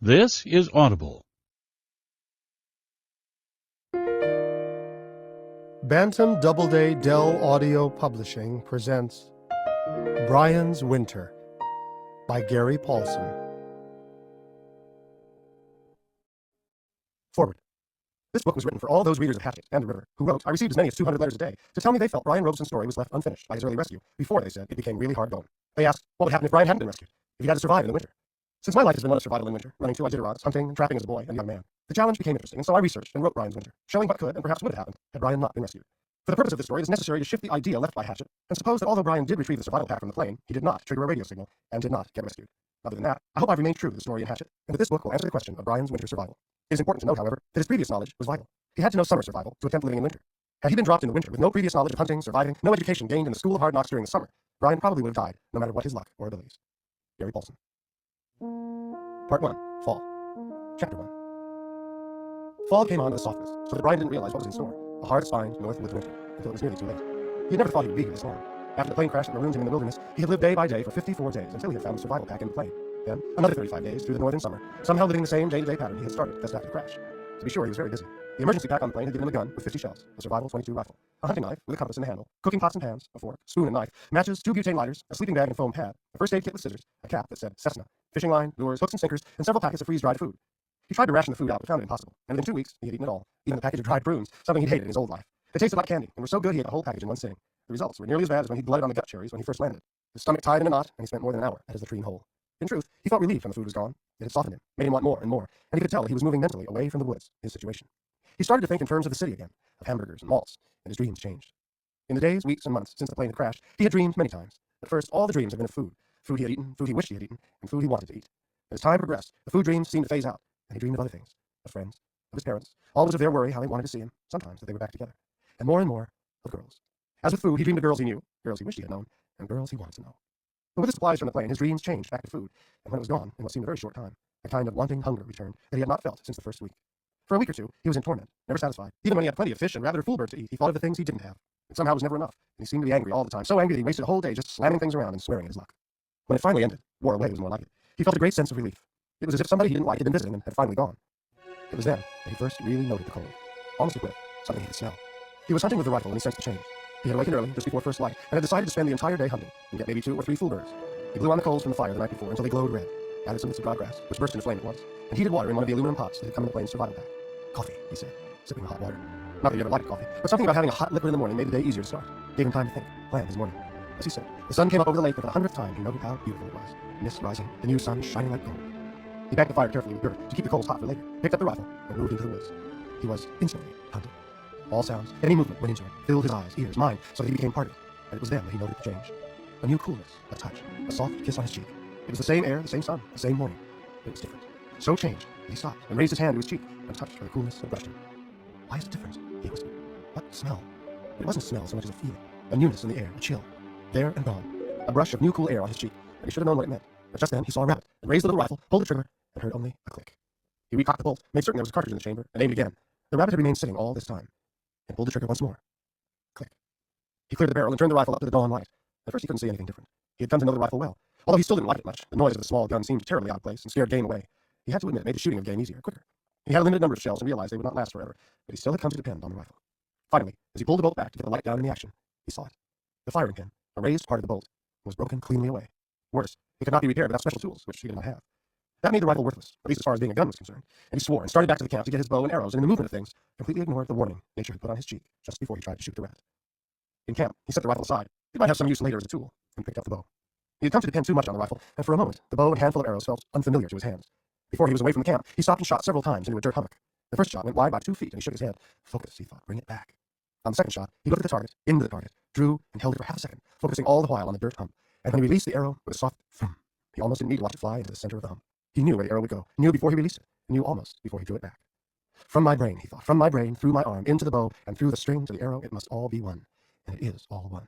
This is Audible. Bantam Doubleday Dell Audio Publishing presents Brian's Winter by Gary Paulson. Forward. This book was written for all those readers of Hatchet and The River who wrote, I received as many as 200 letters a day, to tell me they felt Brian Robeson's story was left unfinished by his early rescue, before, they said, it became really hard going. They asked, what would happen if Brian hadn't been rescued, if he had to survive in the winter? Since my life has been one of survival in winter, running to Iditarods, hunting and trapping as a boy and young man, the challenge became interesting, and so I researched and wrote Brian's Winter, showing what could and perhaps would have happened had Brian not been rescued. For the purpose of this story, it is necessary to shift the idea left by Hatchet, and suppose that although Brian did retrieve the survival pack from the plane, he did not trigger a radio signal, and did not get rescued. Other than that, I hope I've remained true to the story in Hatchet, and that this book will answer the question of Brian's winter survival. It is important to note, however, that his previous knowledge was vital. He had to know summer survival to attempt living in winter. Had he been dropped into winter with no previous knowledge of hunting, surviving, no education gained in the school of hard knocks during the summer, Brian probably would have died, no matter what his luck or abilities. Gary Paulson. Part 1. Fall. Chapter 1. Fall came on with a softness, so that Brian didn't realize what was in store, a hard-spined north-woods winter, until it was nearly too late. He had never thought he would be here this long. After the plane crash that marooned him in the wilderness, he had lived day by day for 54 days until he had found the survival pack in the plane. Then, another 35 days through the northern summer, somehow living the same day-to-day pattern he had started just after the crash. To be sure, he was very busy. The emergency pack on the plane had given him a gun with 50 shells, a survival .22 rifle, a hunting knife with a compass in the handle, cooking pots and pans, a fork, spoon and knife, matches, 2 butane lighters, a sleeping bag and foam pad, a first aid kit with scissors, a cap that said Cessna, fishing line, lures, hooks and sinkers, and several packets of freeze-dried food. He tried to ration the food out, but found it impossible, and within 2 weeks, he had eaten it all, even the package of dried prunes, something he'd hated in his old life. They tasted like candy, and were so good he ate the whole package in one sitting. The results were nearly as bad as when he blooded on the gut cherries when he first landed. His stomach tied in a knot, and he spent more than an hour at his latrine hole. In truth, he felt relieved when the food was gone. It had softened him, made him want more and more, and he could tell that he was moving mentally away from the woods, his situation. He started to think in terms of the city again, of hamburgers and malls, and his dreams changed. In the days, weeks, and months since the plane had crashed, he had dreamed many times. At first, all the dreams had been of food. Food he had eaten, food he wished he had eaten, and food he wanted to eat. As time progressed, the food dreams seemed to phase out, and he dreamed of other things, of friends, of his parents, always of their worry how they wanted to see him, sometimes that they were back together, and more, of girls. As with food, he dreamed of girls he knew, girls he wished he had known, and girls he wanted to know. But with the supplies from the plane, his dreams changed back to food, and when it was gone, in what seemed a very short time, a kind of wanting hunger returned that he had not felt since the first week. For a week or two, he was in torment, never satisfied. Even when he had plenty of fish and rabbit or foolbird to eat, he thought of the things he didn't have. It somehow was never enough, and he seemed to be angry all the time, so angry that he wasted a whole day just slamming things around and swearing at his luck. When it finally ended, wore away was more like it, he felt a great sense of relief. It was as if somebody he didn't like had been visiting and had finally gone. It was then that he first really noted the cold, almost a whiff, something he could smell. He was hunting with the rifle when he sensed the change. He had awakened early, just before first light, and had decided to spend the entire day hunting, and get maybe 2 or 3 fool birds. He blew on the coals from the fire the night before until they glowed red, added some bits of dry grass, which burst into flame at once, and heated water in one of the aluminum pots that had come in the plane's survival pack. Coffee, he said, sipping the hot water. Not that he ever liked coffee, but something about having a hot liquid in the morning made the day easier to start, gave him time to think, plan his morning. As he said, the sun came up over the lake, and for the 100th time he noted how beautiful it was. Mist rising, the new sun shining like gold. He banked the fire carefully with dirt to keep the coals hot for later, picked up the rifle, and moved into the woods. He was instantly hunted. All sounds, any movement went into him, filled his eyes, ears, mind, so that he became part of it. And it was then that he noted the change. A new coolness, a touch, a soft kiss on his cheek. It was the same air, the same sun, the same morning, but it was different. So changed that he stopped and raised his hand to his cheek and touched for the coolness that brushed him. Why is it different? He whispered. What smell? It wasn't a smell so much as a feeling, a newness in the air, a chill. There and gone, a brush of new cool air on his cheek, and he should have known what it meant. But just then he saw a rabbit, and raised the little rifle, pulled the trigger, and heard only a click. He recocked the bolt, made certain there was a cartridge in the chamber, and aimed again. The rabbit had remained sitting all this time, and pulled the trigger once more. Click. He cleared the barrel and turned the rifle up to the dawn light. At first he couldn't see anything different. He had come to know the rifle well. Although he still didn't like it much, the noise of the small gun seemed terribly out of place and scared game away. He had to admit it made the shooting of game easier, quicker. He had a limited number of shells and realized they would not last forever, but he still had come to depend on the rifle. Finally, as he pulled the bolt back to get the light down in the action, he saw it. The firing pin, a raised part of the bolt, was broken cleanly away. Worse, it could not be repaired without special tools, which he did not have. That made the rifle worthless, at least as far as being a gun was concerned, and he swore and started back to the camp to get his bow and arrows, and in the movement of things, completely ignored the warning nature had put on his cheek just before he tried to shoot the rat. In camp, he set the rifle aside. It might have some use later as a tool, and picked up the bow. He had come to depend too much on the rifle, and for a moment, the bow and handful of arrows felt unfamiliar to his hands. Before he was away from the camp, he stopped and shot several times into a dirt hummock. The first shot went wide by 2 feet, and he shook his head. Focus, he thought, bring it back. On the second shot, he looked at the target, into the target, drew, and held it for half a second, focusing all the while on the dirt hump. And when he released the arrow with a soft thump, he almost didn't need to watch it fly into the center of the hump. He knew where the arrow would go, knew before he released it, and knew almost before he drew it back. From my brain, he thought, from my brain, through my arm, into the bow, and through the string to the arrow, it must all be one. And it is all one.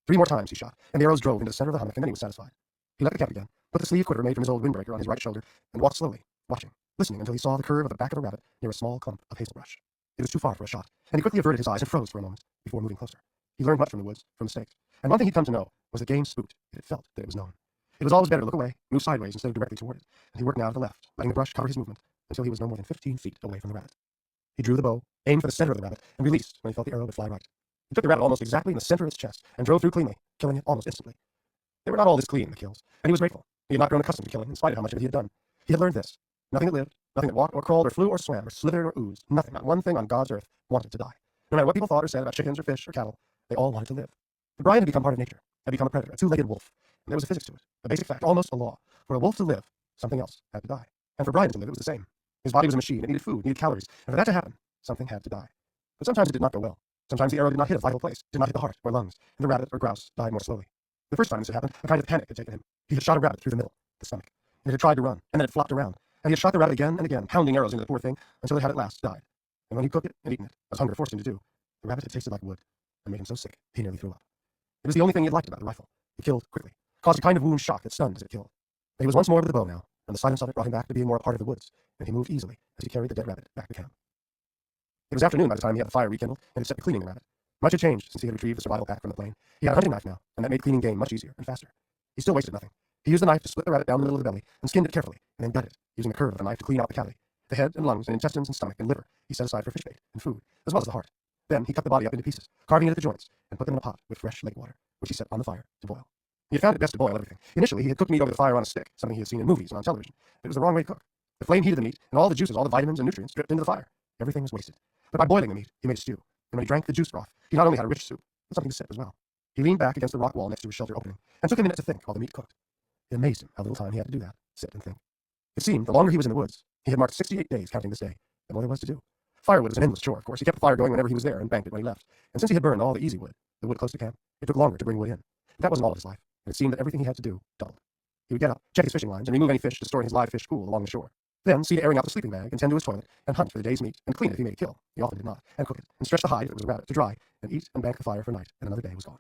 3 more times he shot, and the arrows drove into the center of the hummock, and then he was satisfied. He left the camp again, put the sleeve quiver made from his old windbreaker on his right shoulder, and walked slowly, watching, listening until he saw the curve of the back of a rabbit near a small clump of hazelbrush. It was too far for a shot, and he quickly averted his eyes and froze for a moment before moving closer. He learned much from the woods, from mistakes, and one thing he'd come to know was that game spooked, yet it felt that it was known. It was always better to look away, move sideways instead of directly toward it, and he worked now to the left, letting the brush cover his movement until he was no more than 15 feet away from the rabbit. He drew the bow, aimed for the center of the rabbit, and released when he felt the arrow would fly right. He took the rabbit almost exactly in the center of its chest and drove through cleanly, killing it almost instantly. They were not all this clean, the kills, and he was grateful. He had not grown accustomed to killing, in spite of how much of it he had done. He had learned this. Nothing that lived, nothing that walked or crawled or flew or swam or slithered or oozed, nothing, not one thing on God's earth, wanted to die. No matter what people thought or said about chickens or fish or cattle, they all wanted to live. But Brian had become part of nature, had become a predator, a two-legged wolf, and there was a physics to it, a basic fact, almost a law. For a wolf to live, something else had to die. And for Brian to live, it was the same. His body was a machine, it needed food, needed calories, and for that to happen, something had to die. But sometimes it did not go well. Sometimes the arrow did not hit a vital place, did not hit the heart or lungs, and the rabbit or grouse died more slowly. The first time this had happened, a kind of panic had taken him. He had shot a rabbit through the middle, the stomach, and it had tried to run, and then it flopped around, and he had shot the rabbit again and again, pounding arrows into the poor thing until it had at last died. And when he cooked it and eaten it, as hunger forced him to do, the rabbit had tasted like wood and made him so sick he nearly threw up. It was the only thing he had liked about the rifle. It killed quickly, caused a kind of wound shock that stunned as it killed. But he was once more with the bow now, and the silence of it brought him back to being more a part of the woods, and he moved easily as he carried the dead rabbit back to camp. It was afternoon by the time he had the fire rekindled and had set to cleaning the rabbit. Much had changed since he had retrieved the survival pack from the plane. He had a hunting knife now, and that made cleaning game much easier and faster. He still wasted nothing. He used the knife to split the rabbit down the middle of the belly and skinned it carefully, and then gutted it, using the curve of the knife to clean out the cavity. The head and lungs and intestines and stomach and liver he set aside for fish bait and food, as well as the heart. Then he cut the body up into pieces, carving it at the joints, and put them in a pot with fresh lake water, which he set on the fire to boil. He had found it best to boil everything. Initially, he had cooked meat over the fire on a stick, something he had seen in movies and on television. But it was the wrong way to cook. The flame heated the meat, and all the juices, all the vitamins and nutrients dripped into the fire. Everything was wasted. But by boiling the meat, he made a stew. And when he drank the juice broth, he not only had a rich soup, but something to sip as well. He leaned back against the rock wall next to his shelter opening, and took a minute to think while the meat cooked. It amazed him how little time he had to do that, sit and think. It seemed, the longer he was in the woods, he had marked 68 days counting this day, the more there was to do. Firewood was an endless chore, of course. He kept the fire going whenever he was there and banked it when he left. And since he had burned all the easy wood, the wood close to camp, it took longer to bring wood in. But that wasn't all of his life, and it seemed that everything he had to do dulled. He would get up, check his fishing lines, and remove any fish to store in his live fish pool along the shore. Then see to airing out the sleeping bag, and tend to his toilet, and hunt for the day's meat, and clean it if he made a kill. He often did not, and cook it, and stretch the hide if it was a rabbit to dry, and eat and bank the fire for night, and another day was gone.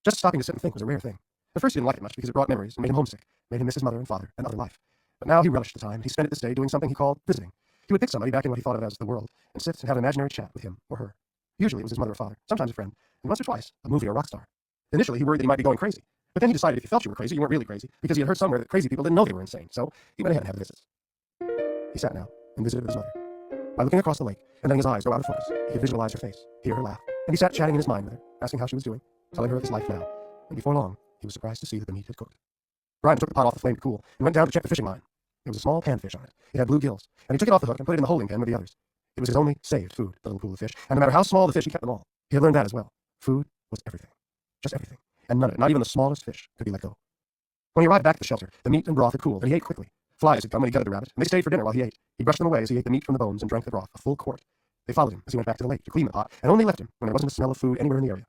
Just stopping to sit and think was a rare thing. At first he didn't like it much because it brought memories and made him homesick, made him miss his mother and father and other life. But now he relished the time, and he spent it this day doing something he called visiting. He would pick somebody back in what he thought of as the world, and sit and have an imaginary chat with him or her. Usually it was his mother or father, sometimes a friend, and once or twice, a movie or rock star. Initially he worried that he might be going crazy, but then he decided if you felt you were crazy, you weren't really crazy, because he had heard somewhere that crazy people didn't know they were insane, so he went ahead and had the visits. He sat now and visited with his mother. By looking across the lake and letting his eyes go out of focus, he could visualize her face, hear her laugh, and he sat chatting in his mind with her, asking how she was doing, telling her of his life now, and before long, he was surprised to see that the meat had cooked. Brian took the pot off the flame to cool and went down to check the fishing line. There was a small panfish on it. It had blue gills, and he took it off the hook and put it in the holding pen with the others. It was his only saved food, the little pool of fish, and no matter how small the fish, he kept them all. He had learned that as well. Food was everything. Just everything. And none of it, not even the smallest fish, could be let go. When he arrived back at the shelter, the meat and broth had cooled, and he ate quickly. Flies had come when he gutted the rabbit, and they stayed for dinner while he ate. He brushed them away as he ate the meat from the bones and drank the broth, a full quart. They followed him as he went back to the lake to clean the pot, and only left him when there wasn't a smell of food anywhere in the area.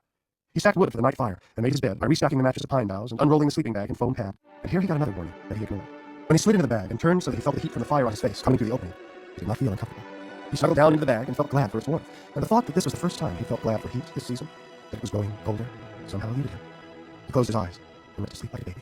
He stacked wood for the night fire, and made his bed by restacking the mattress of pine boughs and unrolling the sleeping bag and foam pad. And here he got another warning that he ignored. When he slid into the bag and turned so that he felt the heat from the fire on his face coming through the opening, he did not feel uncomfortable. He snuggled down into the bag and felt glad for its warmth, and the thought that this was the first time he felt glad for heat this season, that it was growing colder, somehow eluded him. He closed his eyes and went to sleep like a baby.